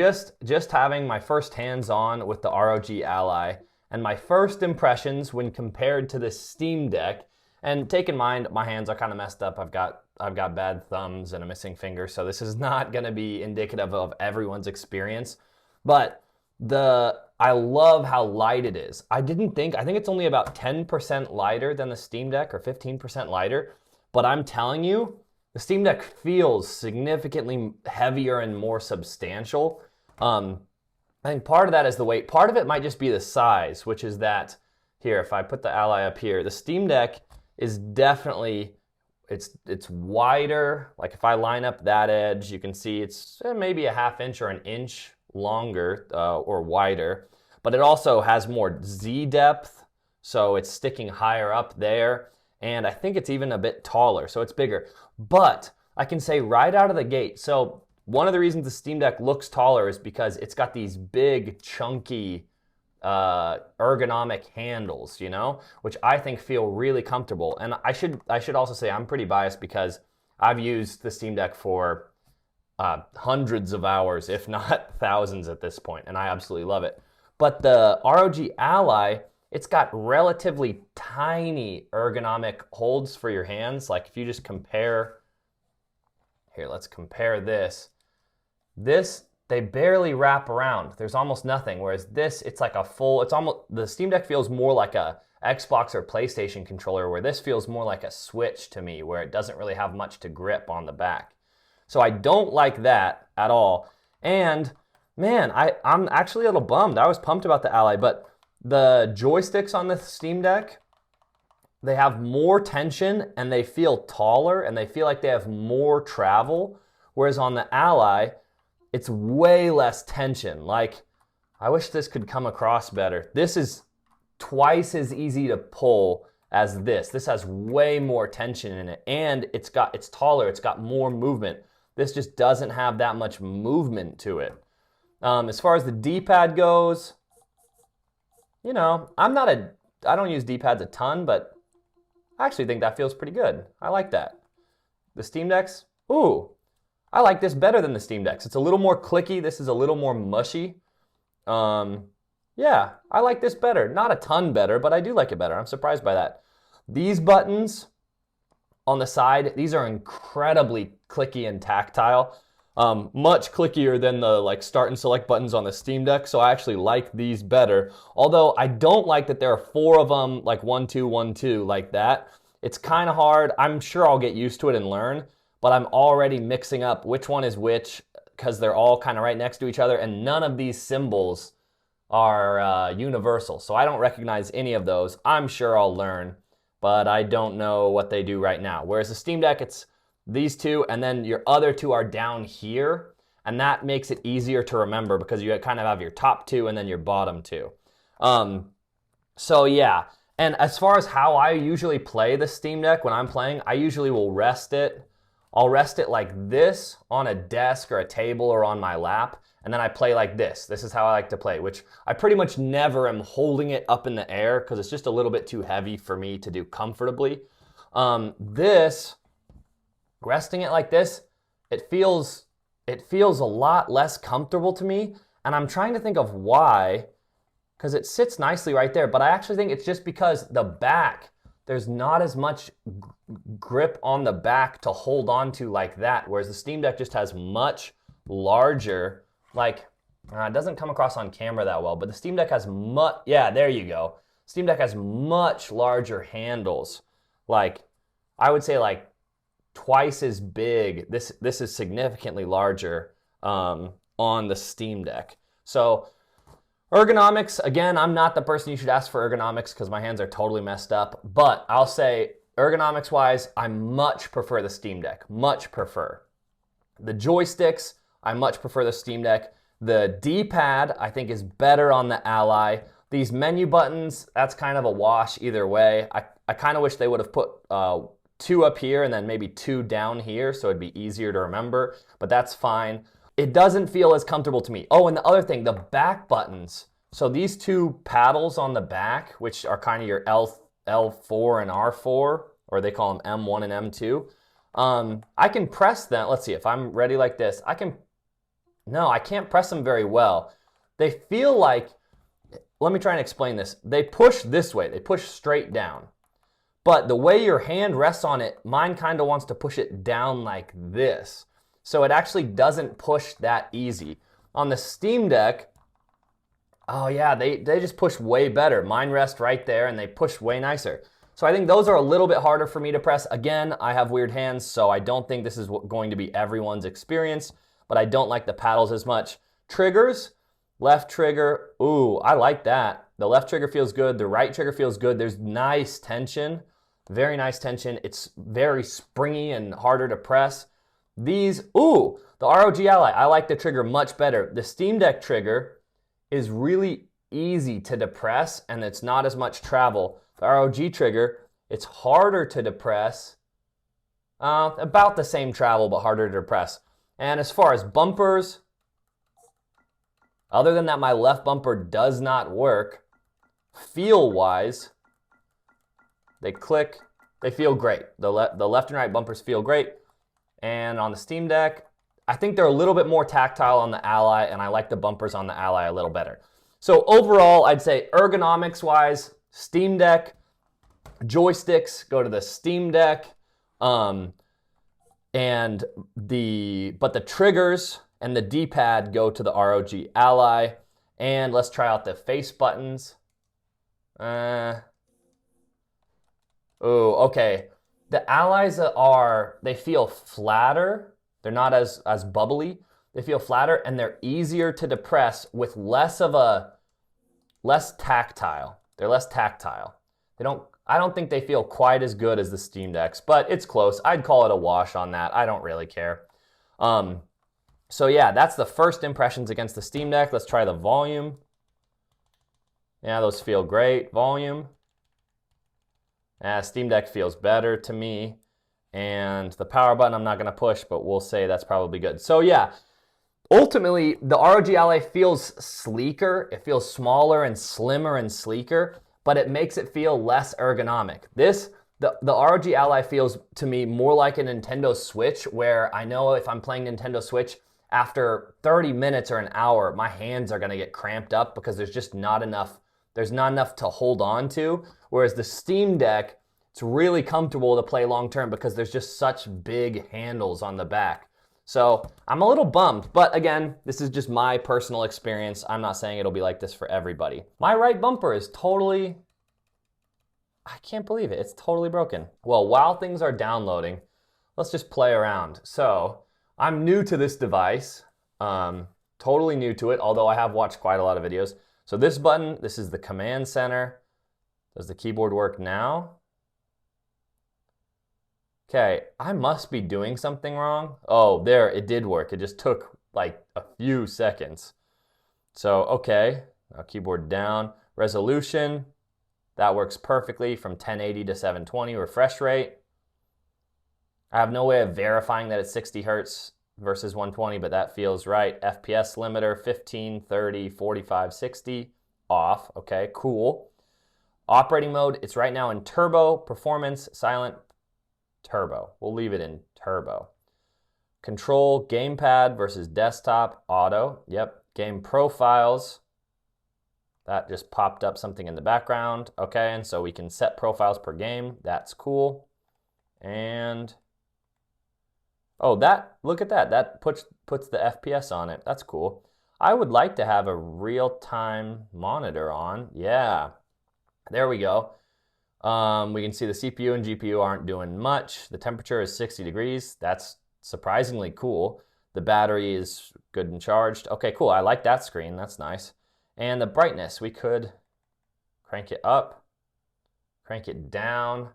Just having my first hands-on with the ROG Ally, and my first impressions when compared to the Steam Deck, and take in mind my hands are kind of messed up. I've got bad thumbs and a missing finger, so this is not going to be indicative of everyone's experience. But I love how light it is. I think it's only about 10% lighter than the Steam Deck, or 15% lighter, but I'm telling you, the Steam Deck feels significantly heavier and more substantial. I think part of that is the weight. Part of it might just be the size, which is that, here, if I put the Ally up here, the Steam Deck is definitely, it's wider. Like if I line up that edge, you can see it's maybe a ½ inch or an inch longer or wider, but it also has more Z depth, so it's sticking higher up there. And I think it's even a bit taller, so it's bigger. But I can say right out of the gate, so one of the reasons the Steam Deck looks taller is because it's got these big, chunky, ergonomic handles, you know, which I think feel really comfortable. And I should also say I'm pretty biased because I've used the Steam Deck for hundreds of hours, if not thousands at this point, and I absolutely love it. But the ROG Ally, it's got relatively tiny ergonomic holds for your hands. Like if you just compare, here, let's compare this. They barely wrap around. There's almost nothing. Whereas this, it's like a full, the Steam Deck feels more like a Xbox or PlayStation controller, where this feels more like a Switch to me, where it doesn't really have much to grip on the back. So I don't like that at all. And man, I'm actually a little bummed. I was pumped about the Ally, but the joysticks on the Steam Deck, they have more tension and they feel taller and they feel like they have more travel. Whereas on the Ally, it's way less tension. Like, I wish this could come across better. This is twice as easy to pull as this. This has way more tension in it, and it's taller, it's got more movement. This just doesn't have that much movement to it. As far as the D-pad goes, you know, I don't use D-pads a ton, but I actually think that feels pretty good. I like that. The Steam Decks, ooh, I like this better than the Steam Decks. It's a little more clicky. This is a little more mushy. Yeah, I like this better. Not a ton better, but I do like it better. I'm surprised by that. These buttons on the side, these are incredibly clicky and tactile. Much clickier than the start and select buttons on the Steam Deck, so I actually like these better. Although I don't like that there are 4 of them, like 1, 2, 1, 2, like that. It's kind of hard. I'm sure I'll get used to it and learn, but I'm already mixing up which one is which because they're all kind of right next to each other, and none of these symbols are universal, so I don't recognize any of those. I'm sure I'll learn, but I don't know what they do right now. Whereas the Steam Deck, it's these two, and then your other 2 are down here, and that makes it easier to remember because you kind of have your top 2 and then your bottom 2. So yeah, and as far as how I usually play the Steam Deck when I'm playing, I usually will rest it. I'll rest it like this on a desk or a table or on my lap, and then I play like this. This is how I like to play, which I pretty much never am holding it up in the air because it's just a little bit too heavy for me to do comfortably. Resting it like this, it feels a lot less comfortable to me, and I'm trying to think of why, because it sits nicely right there, but I actually think it's just because the back, there's not as much grip on the back to hold on to like that, whereas the Steam Deck just has much larger, it doesn't come across on camera that well, but the Steam Deck has yeah, there you go. Steam Deck has much larger handles. I would say twice as big. This is significantly larger on the Steam Deck. So ergonomics, again, I'm not the person you should ask for ergonomics because my hands are totally messed up, but I'll say ergonomics wise, I much prefer the Steam Deck, much prefer. The joysticks, I much prefer the Steam Deck. The D-pad, I think, is better on the Ally. These menu buttons, that's kind of a wash either way. I kind of wish they would have put 2 up here and then maybe 2 down here so it'd be easier to remember, but that's fine. It doesn't feel as comfortable to me. Oh, and the other thing, the back buttons. So these 2 paddles on the back, which are kind of your L4 and R4, or they call them M1 and M2, I can press them. Let's see, if I'm ready like this, No, I can't press them very well. They feel like, let me try and explain this. They push this way, they push straight down. But the way your hand rests on it, mine kind of wants to push it down like this. So it actually doesn't push that easy. On the Steam Deck, oh yeah, they just push way better. Mine rest right there and they push way nicer. So I think those are a little bit harder for me to press. Again, I have weird hands, so I don't think this is going to be everyone's experience, but I don't like the paddles as much. Triggers, left trigger, ooh, I like that. The left trigger feels good, the right trigger feels good. There's nice tension, very nice tension. It's very springy and harder to press. These, ooh, the ROG Ally, I like the trigger much better. The Steam Deck trigger is really easy to depress and it's not as much travel. The ROG trigger, it's harder to depress, about the same travel but harder to depress. And as far as bumpers, other than that my left bumper does not work, feel-wise, they click, they feel great. The left and right bumpers feel great. And on the Steam Deck, I think they're a little bit more tactile on the Ally, and I like the bumpers on the Ally a little better. So overall, I'd say ergonomics-wise, Steam Deck, joysticks go to the Steam Deck, but the triggers and the D-pad go to the ROG Ally. And let's try out the face buttons. Oh, okay. The Allies they feel flatter. They're not as bubbly. They feel flatter and they're easier to depress with less tactile. They're less tactile. I don't think they feel quite as good as the Steam Decks, but it's close. I'd call it a wash on that. I don't really care. So yeah, that's the first impressions against the Steam Deck. Let's try the volume. Yeah, those feel great. Volume. Steam Deck feels better to me. And the power button I'm not going to push, but we'll say that's probably good. So yeah, ultimately, the ROG Ally feels sleeker. It feels smaller and slimmer and sleeker, but it makes it feel less ergonomic. The ROG Ally feels to me more like a Nintendo Switch, where I know if I'm playing Nintendo Switch, after 30 minutes or an hour, my hands are going to get cramped up because there's not enough to hold on to. Whereas the Steam Deck, it's really comfortable to play long term because there's just such big handles on the back. So I'm a little bummed, but again, this is just my personal experience. I'm not saying it'll be like this for everybody. My right bumper is totally, I can't believe it. It's totally broken. Well, while things are downloading, let's just play around. So I'm new to this device, totally new to it, although I have watched quite a lot of videos. So this button, this is the command center. Does the keyboard work now? Okay, I must be doing something wrong. Oh, there, it did work. It just took like a few seconds. So, okay, now keyboard down. Resolution, that works perfectly from 1080 to 720. Refresh rate. I have no way of verifying that it's 60 hertz versus 120, but that feels right. FPS limiter, 15, 30, 45, 60, off. Okay, cool. Operating mode, it's right now in turbo, performance, silent, turbo. We'll leave it in turbo. Control, gamepad versus desktop, auto. Yep. Game profiles. That just popped up something in the background. Okay, and so we can set profiles per game. That's cool. And oh, look at that. That puts the FPS on it. That's cool. I would like to have a real-time monitor on. Yeah. There we go. We can see the CPU and GPU aren't doing much. The temperature is 60 degrees. That's surprisingly cool. The battery is good and charged. Okay, cool. I like that screen. That's nice. And the brightness, we could crank it up, crank it down.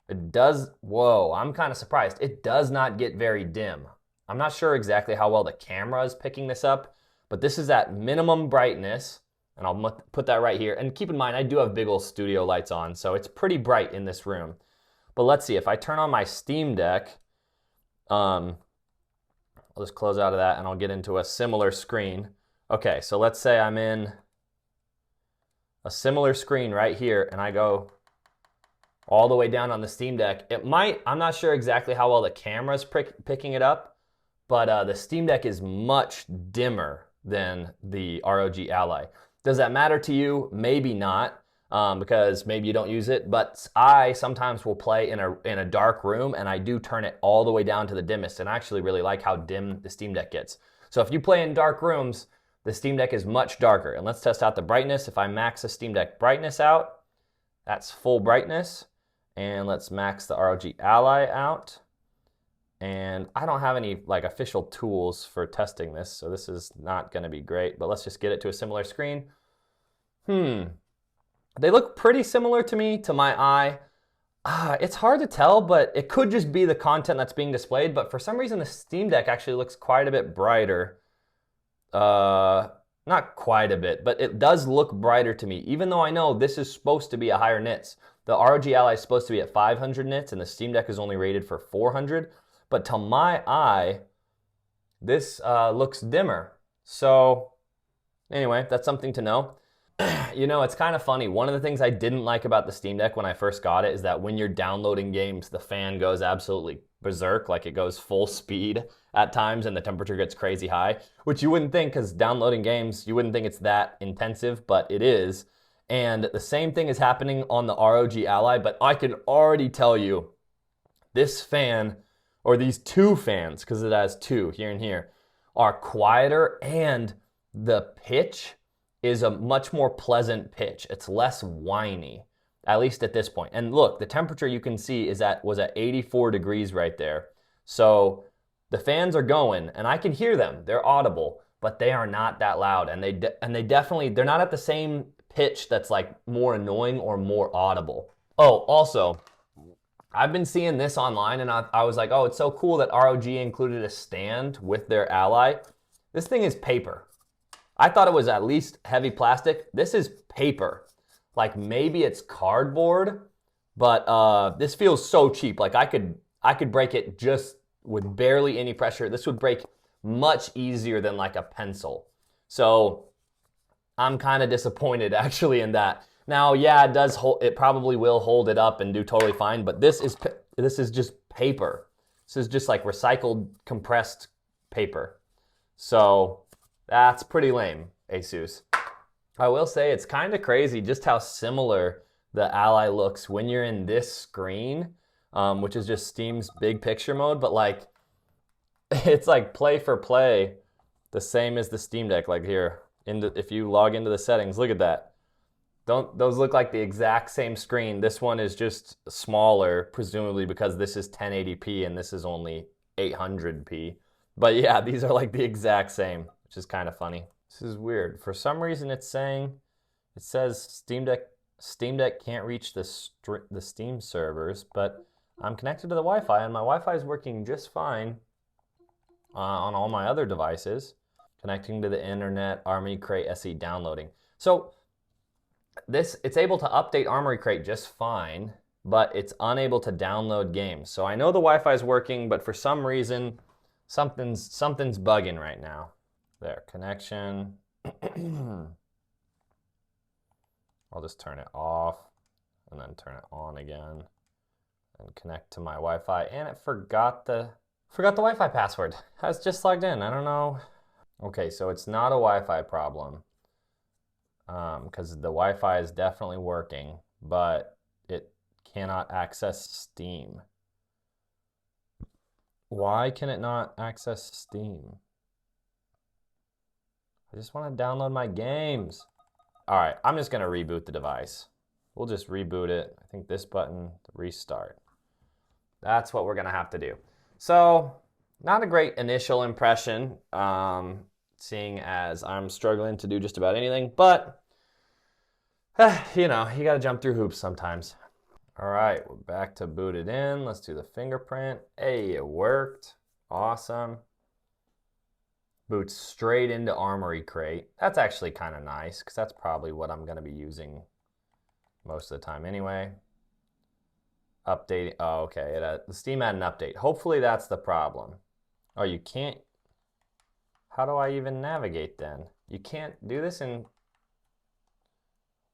It does, whoa, I'm kind of surprised. It does not get very dim. I'm not sure exactly how well the camera is picking this up, but this is at minimum brightness. And I'll put that right here. And keep in mind, I do have big old studio lights on, so it's pretty bright in this room. But let's see, if I turn on my Steam Deck, I'll just close out of that and I'll get into a similar screen. Okay, so let's say I'm in a similar screen right here and I go all the way down on the Steam Deck. It might, I'm not sure exactly how well the camera's picking it up, but the Steam Deck is much dimmer than the ROG Ally. Does that matter to you? Maybe not. Because maybe you don't use it, but I sometimes will play in a dark room, and I do turn it all the way down to the dimmest, and I actually really like how dim the Steam Deck gets. So if you play in dark rooms, the Steam Deck is much darker. And let's test out the brightness. If I max the Steam Deck brightness out, that's full brightness. And let's max the ROG Ally out. And I don't have any like official tools for testing this, so this is not going to be great, but let's just get it to a similar screen. They look pretty similar to me, to my eye. It's hard to tell, but it could just be the content that's being displayed, but for some reason the Steam Deck actually looks quite a bit brighter. Not quite a bit, but it does look brighter to me, even though I know this is supposed to be a higher nits. The ROG Ally is supposed to be at 500 nits, and the Steam Deck is only rated for 400, but to my eye, this looks dimmer. So anyway, that's something to know. You know, it's kind of funny. One of the things I didn't like about the Steam Deck when I first got it is that when you're downloading games, the fan goes absolutely berserk, like it goes full speed at times and the temperature gets crazy high, which you wouldn't think because downloading games, you wouldn't think it's that intensive, but it is. And the same thing is happening on the ROG Ally, but I can already tell you this fan, or these two fans, because it has two here and here, are quieter, and the pitch is a much more pleasant pitch. It's less whiny, at least at this point. And look, the temperature you can see was at 84 degrees right there. So the fans are going, and I can hear them. They're audible, but they are not that loud. And they're not at the same pitch that's like more annoying or more audible. Oh, also, I've been seeing this online, and I was like, oh, it's so cool that ROG included a stand with their Ally. This thing is paper. I thought it was at least heavy plastic. This is paper. Like maybe it's cardboard, but this feels so cheap. Like I could break it just with barely any pressure. This would break much easier than like a pencil. So I'm kind of disappointed actually in that. Now, yeah, it probably will hold it up and do totally fine, but this is just paper. This is just like recycled compressed paper. So that's pretty lame, ASUS. I will say it's kind of crazy just how similar the Ally looks when you're in this screen, which is just Steam's big picture mode, but like it's like play for play the same as the Steam Deck. Like here, if you log into the settings, look at that. Those look like the exact same screen. This one is just smaller, presumably because this is 1080p and this is only 800p. But yeah, these are like the exact same, which is kind of funny. This is weird. For some reason it says Steam Deck can't reach the Steam servers, but I'm connected to the Wi-Fi and my Wi-Fi is working just fine on all my other devices. Connecting to the internet, Armory Crate SE downloading. So it's able to update Armory Crate just fine, but it's unable to download games. So I know the Wi-Fi is working, but for some reason, something's bugging right now. There, connection. I'll just turn it off and then turn it on again and connect to my Wi-Fi. And it forgot the Wi-Fi password. I was just logged in. I don't know. Okay, so it's not a Wi-Fi problem because the Wi-Fi is definitely working, but it cannot access Steam. Why can it not access Steam? I just want to download my games. All right, I'm just going to reboot the device. We'll just reboot it. I think this button, restart. That's what we're going to have to do. So, not a great initial impression, seeing as I'm struggling to do just about anything, but, you know, you got to jump through hoops sometimes. All right, we're back to booted in. Let's do the fingerprint. Hey, it worked. Awesome. Boots straight into Armory Crate. That's actually kind of nice because that's probably what I'm going to be using most of the time anyway. Updating. Oh, okay. The Steam had an update. Hopefully that's the problem. Oh, you can't. How do I even navigate then? You can't do this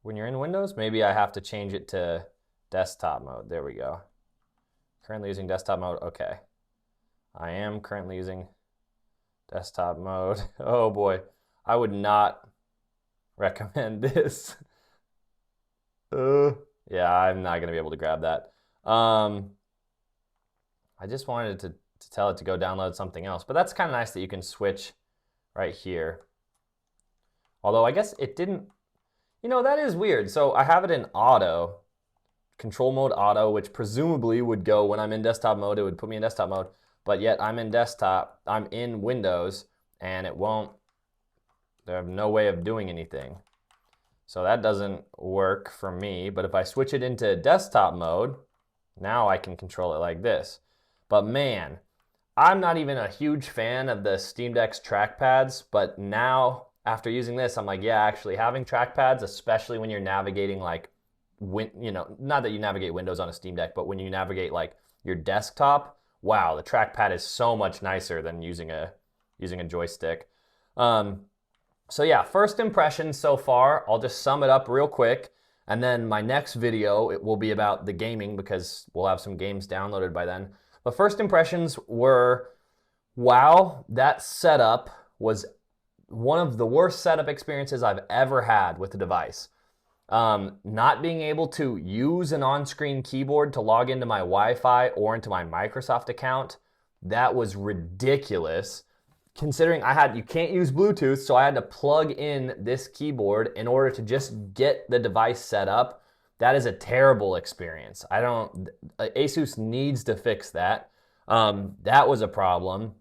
when you're in Windows? Maybe I have to change it to desktop mode. There we go. Currently using desktop mode. Okay. I am currently using Desktop mode. Oh boy. I would not recommend this. Yeah, I'm not going to be able to grab that. I just wanted to tell it to go download something else. But that's kind of nice that you can switch right here. Although I guess it didn't, you know, that is weird. So I have it in auto, control mode auto, which presumably would go when I'm in desktop mode, it would put me in desktop mode, but yet I'm in desktop, I'm in Windows, and it won't, they have no way of doing anything. So that doesn't work for me, but if I switch it into desktop mode, now I can control it like this. But man, I'm not even a huge fan of the Steam Deck's trackpads, but now after using this, I'm like, yeah, actually having trackpads, especially when you're navigating like, you know, not that you navigate Windows on a Steam Deck, but when you navigate like your desktop, wow, the trackpad is so much nicer than using a joystick. So yeah, first impressions so far, I'll just sum it up real quick. And then my next video, it will be about the gaming because we'll have some games downloaded by then. But first impressions were, wow, that setup was one of the worst setup experiences I've ever had with the device. Not being able to use an on-screen keyboard to log into my Wi-Fi or into my Microsoft account, that was ridiculous. Considering you can't use Bluetooth, so I had to plug in this keyboard in order to just get the device set up. That is a terrible experience. ASUS needs to fix that. That was a problem.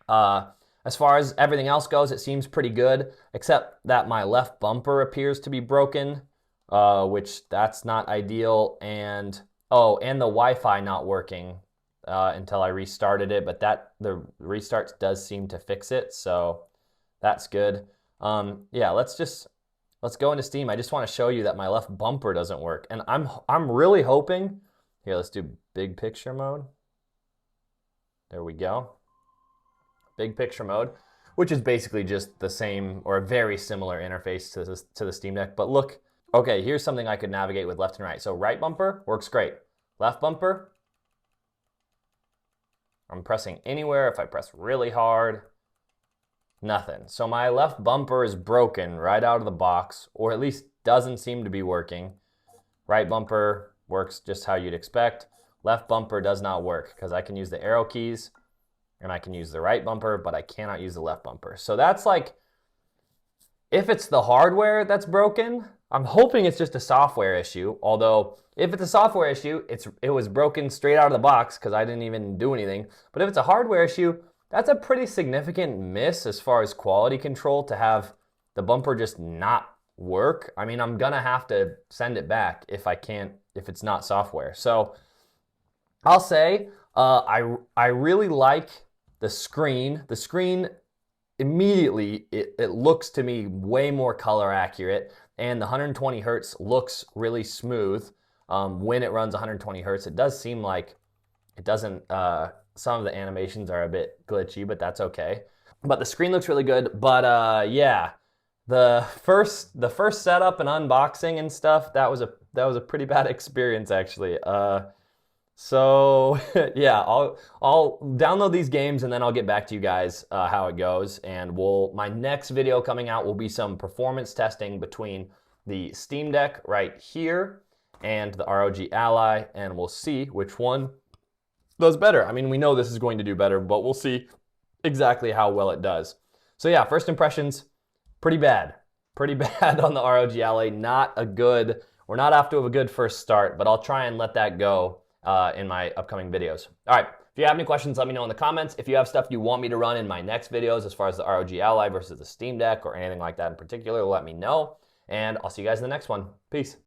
As far as everything else goes, it seems pretty good, except that my left bumper appears to be broken, which that's not ideal. And the Wi-Fi not working until I restarted it, but the restart does seem to fix it, so that's good. Yeah, let's go into Steam. I just want to show you that my left bumper doesn't work, and I'm really hoping. Here, let's do big picture mode. There we go. Big picture mode, which is basically just the same or a very similar interface to the Steam Deck. But look, okay, here's something I could navigate with left and right. So right bumper works great. Left bumper, I'm pressing anywhere. If I press really hard, nothing. So my left bumper is broken right out of the box, or at least doesn't seem to be working. Right bumper works just how you'd expect. Left bumper does not work because I can use the arrow keys and I can use the right bumper, but I cannot use the left bumper. So that's like, if it's the hardware that's broken, I'm hoping it's just a software issue. Although, if it's a software issue, it was broken straight out of the box because I didn't even do anything. But if it's a hardware issue, that's a pretty significant miss as far as quality control to have the bumper just not work. I mean, I'm gonna have to send it back if it's not software. So I'll say I really like the screen. The screen immediately, it looks to me way more color accurate, and the 120 hertz looks really smooth when it runs 120 hertz. It does seem like it doesn't, some of the animations are a bit glitchy, but that's okay. But the screen looks really good. But yeah, the first setup and unboxing and stuff, that was a pretty bad experience actually. So yeah, I'll download these games and then I'll get back to you guys how it goes. And my next video coming out will be some performance testing between the Steam Deck right here and the ROG Ally, and we'll see which one does better. I mean, we know this is going to do better, but we'll see exactly how well it does. So yeah, first impressions, pretty bad on the ROG Ally. We're not off to a good first start, but I'll try and let that go in my upcoming videos. All right, if you have any questions, let me know in the comments. If you have stuff you want me to run in my next videos as far as the ROG Ally versus the Steam Deck or anything like that in particular, let me know. And I'll see you guys in the next one. Peace.